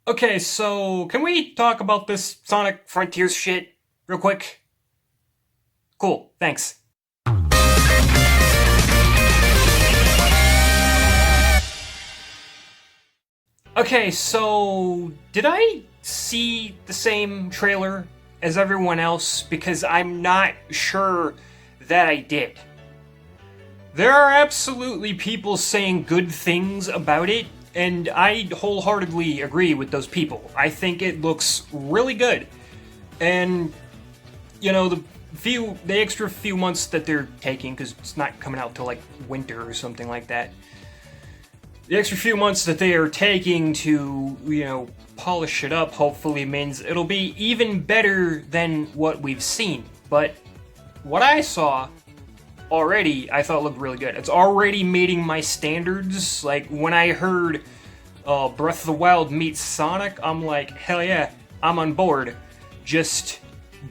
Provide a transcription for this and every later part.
Okay, so can we talk about this Sonic Frontiers shit real quick? Cool, thanks. Okay, so did I see the same trailer as everyone else? Because I'm not sure that I did. There are absolutely people saying good things about it, and I wholeheartedly agree with those people. I think it looks really good. And the extra few months that they're taking, because it's not coming out till like winter or something like that. The extra few months that they are taking to polish it up hopefully means it'll be even better than what we've seen. But what I saw already, I thought looked really good. It's already meeting my standards. Like when I heard Breath of the Wild meets Sonic, I'm like, hell yeah, I'm on board. Just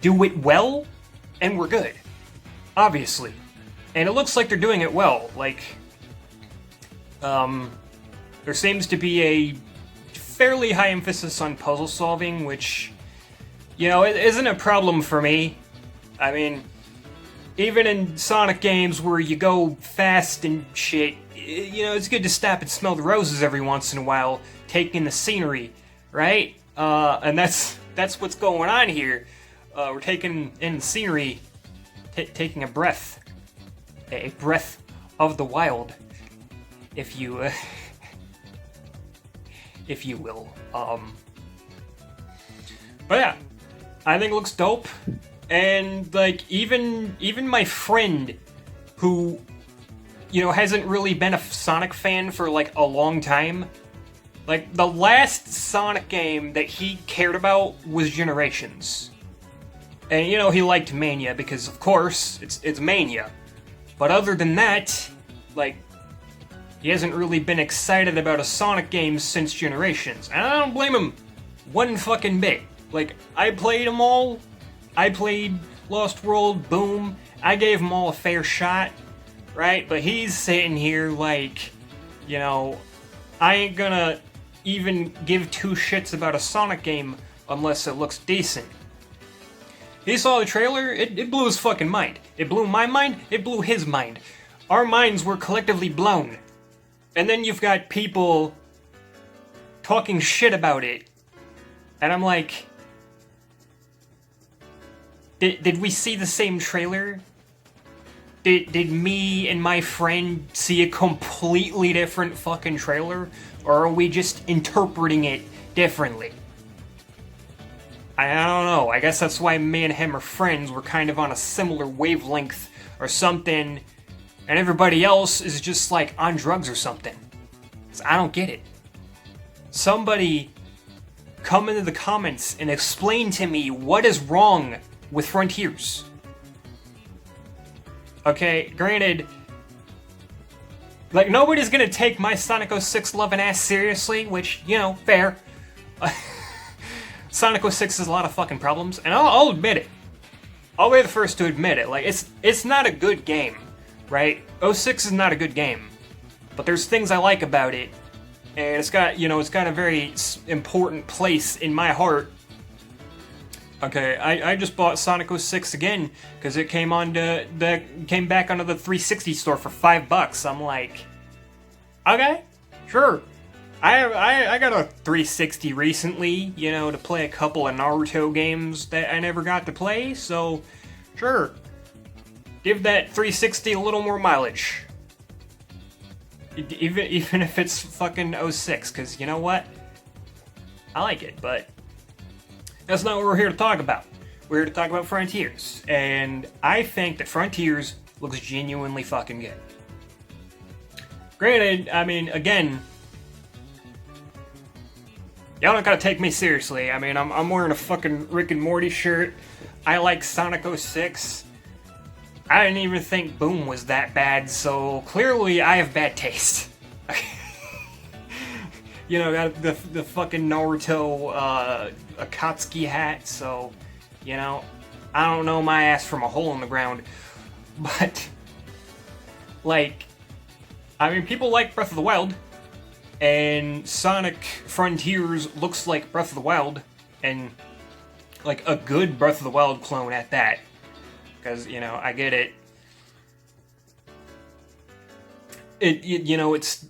do it well, and we're good. Obviously. And it looks like they're doing it well. Like, there seems to be a fairly high emphasis on puzzle solving, which, it isn't a problem for me. I mean, even in Sonic games where you go fast and shit, it's good to stop and smell the roses every once in a while, take in the scenery, right? And that's what's going on here. We're taking in the scenery, taking a breath of the wild, if you if you will. But yeah, I think it looks dope. And like even my friend who hasn't really been a Sonic fan for like a long time, like the last Sonic game that he cared about was Generations. And he liked Mania because of course it's Mania. But other than that, like he hasn't really been excited about a Sonic game since Generations. And I don't blame him one fucking bit. Like I played them all. I played Lost World, boom. I gave them all a fair shot, right? But he's sitting here like, I ain't gonna even give two shits about a Sonic game unless it looks decent. He saw the trailer, it blew his fucking mind. It blew my mind, it blew his mind. Our minds were collectively blown. And then you've got people talking shit about it. And I'm like, Did we see the same trailer? Did me and my friend see a completely different fucking trailer? Or are we just interpreting it differently? I don't know. I guess that's why me and him are friends. We're kind of on a similar wavelength or something. And everybody else is just like on drugs or something. So I don't get it. Somebody come into the comments and explain to me what is wrong with Frontiers. Okay, granted, like nobody's gonna take my Sonic 06 loving ass seriously, which, fair. Sonic 06 has a lot of fucking problems, and I'll admit it. I'll be the first to admit it. Like it's not a good game, right? 06 is not a good game, but there's things I like about it, and it's got a very important place in my heart. Okay, I just bought Sonic 06 again because it came came back onto the 360 store for $5. I'm like, okay, sure. I got a 360 recently, to play a couple of Naruto games that I never got to play, so sure. Give that 360 a little more mileage. Even if it's fucking 06, because you know what? I like it, but that's not what we're here to talk about. We're here to talk about Frontiers. And I think that Frontiers looks genuinely fucking good. Granted, I mean, again, y'all don't gotta take me seriously. I mean, I'm wearing a fucking Rick and Morty shirt. I like Sonic 06. I didn't even think Boom was that bad, so clearly I have bad taste. Got the fucking Naruto Akatsuki hat, so, I don't know my ass from a hole in the ground. But, like, I mean, people like Breath of the Wild. and Sonic Frontiers looks like Breath of the Wild, and like a good Breath of the Wild clone at that. Because, you know, I get it. It's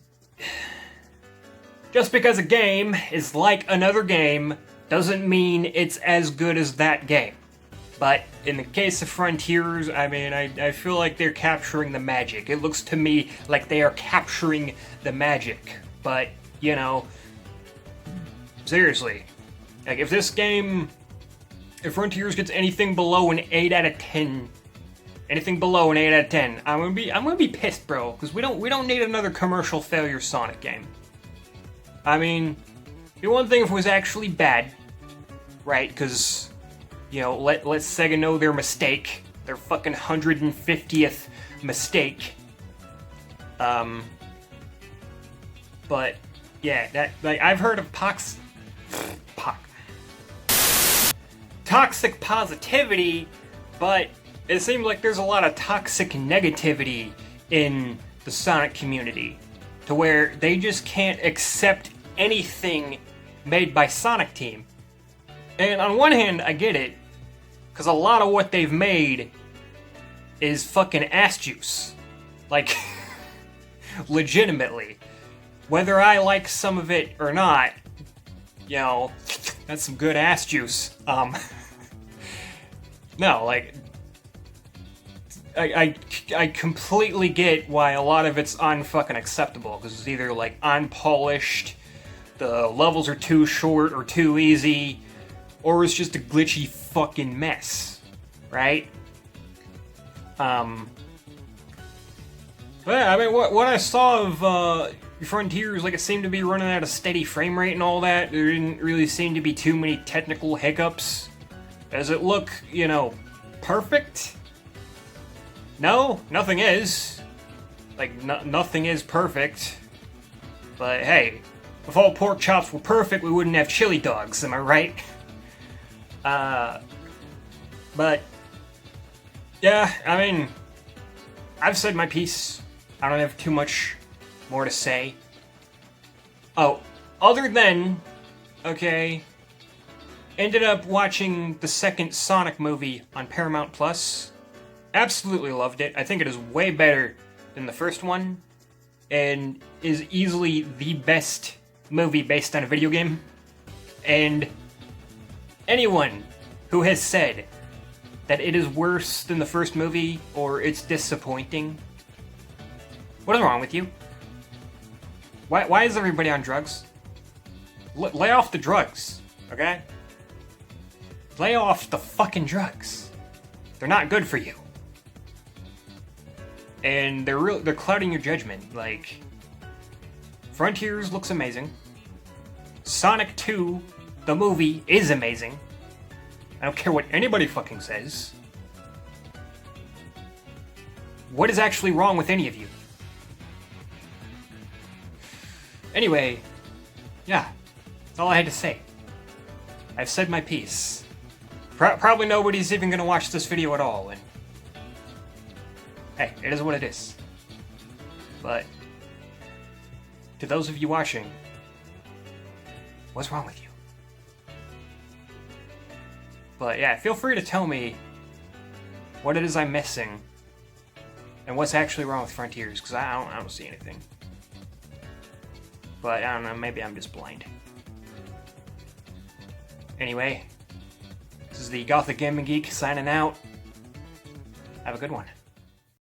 just because a game is like another game doesn't mean it's as good as that game. But in the case of Frontiers, I mean, I feel like they're capturing the magic. It looks to me like they are capturing the magic. But, you know, seriously, like if Frontiers gets anything below an 8 out of 10, anything below an 8 out of 10, I'm gonna be pissed, bro, because we don't need another commercial failure Sonic game. I mean, it'd be one thing if it was actually bad, right? Because, you know, let Sega know their mistake, their fucking 150th mistake. But yeah, that, like, I've heard of toxic positivity, but it seems like there's a lot of toxic negativity in the Sonic community, to where they just can't accept anything made by Sonic Team. And on one hand, I get it, because a lot of what they've made is fucking ass juice. Like, legitimately. Whether I like some of it or not, you know, that's some good ass juice. No, like, I completely get why a lot of it's unfucking acceptable, because it's either, like, unpolished, the levels are too short or too easy, or it's just a glitchy fucking mess, right? But yeah, I mean, what I saw of, Frontiers, like, it seemed to be running at a steady frame rate and all that. There didn't really seem to be too many technical hiccups. Does it look, you know, perfect? No, nothing is. Like, nothing is perfect. But hey, if all pork chops were perfect, we wouldn't have chili dogs, am I right? But, yeah, I mean, I've said my piece. I don't have too much more to say. Oh, other than, okay, ended up watching the second Sonic movie on Paramount Plus. Absolutely loved it. I think it is way better than the first one, and is easily the best movie based on a video game. And anyone who has said that it is worse than the first movie, or it's disappointing, what is wrong with you? Why is everybody on drugs? Lay off the drugs, okay? Lay off the fucking drugs. They're not good for you. And they're clouding your judgment. Like, Frontiers looks amazing. Sonic 2, the movie, is amazing. I don't care what anybody fucking says. What is actually wrong with any of you? Anyway, yeah, that's all I had to say. I've said my piece. Probably nobody's even gonna watch this video at all, and hey, it is what it is. But to those of you watching, what's wrong with you? But yeah, feel free to tell me what it is I'm missing and what's actually wrong with Frontiers, because I don't see anything. But I don't know, maybe I'm just blind. Anyway, this is the Gothic Gaming Geek signing out. Have a good one.